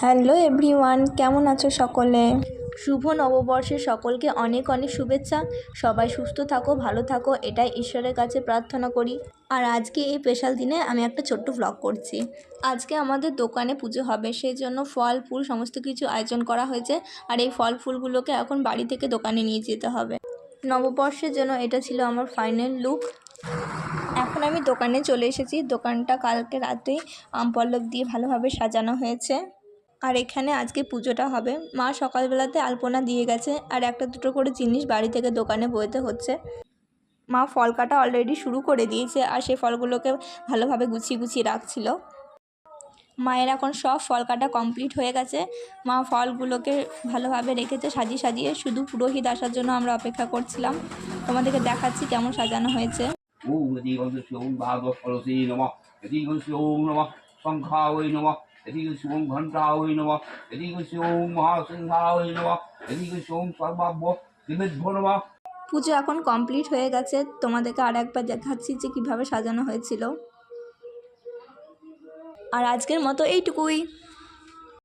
Hello everyone, কেমন আছো সকলে? শুভ নববর্ষের সকলকে অনেক অনেক শুভেচ্ছা। সবাই সুস্থ থাকো, ভালো থাকো, এটাই ঈশ্বরের কাছে প্রার্থনা করি। আর আজকে এই স্পেশাল দিনে আমি একটা ছোট্ট ভ্লগ করছি। আজকে আমাদের দোকানে পুজো হবে, সেই জন্য ফল ফুল সমস্ত কিছু আয়োজন করা হয়েছে। আর এই ফল ফুলগুলোকে এখন বাড়ি থেকে দোকানে নিয়ে যেতে হবে। নববর্ষের জন্য এটা ছিল আমার ফাইনাল লুক। এখন আমি দোকানে চলে এসেছি। দোকানটা কালকে রাতেই পল্লব দিয়ে ভালোভাবে সাজানো হয়েছে। আর এখানে আজকে পুজোটা হবে। মা সকালবেলাতে আলপনা দিয়ে গেছে, আর একটা দুটো করে জিনিস বাড়ি থেকে দোকানে বইতে হচ্ছে। মা ফল কাটা অলরেডি শুরু করে দিয়েছে, আর সেই ফলগুলোকে ভালোভাবে গুছিয়ে গুছিয়ে রাখছিল। মায়ের এখন সব ফল কাটা কমপ্লিট হয়ে গেছে। মা ফলগুলোকে ভালোভাবে রেখেছে সাজিয়ে সাজিয়ে। শুধু পুরোহিত আসার জন্য আমরা অপেক্ষা করছিলাম। তোমাদেরকে দেখাচ্ছি কেমন সাজানো হয়েছে। পুজো এখন কমপ্লিট হয়ে গেছে। তোমাদেরকে আর একবার দেখাচ্ছি যে কিভাবে সাজানো হয়েছিল। আর আজকের মতো এইটুকুই।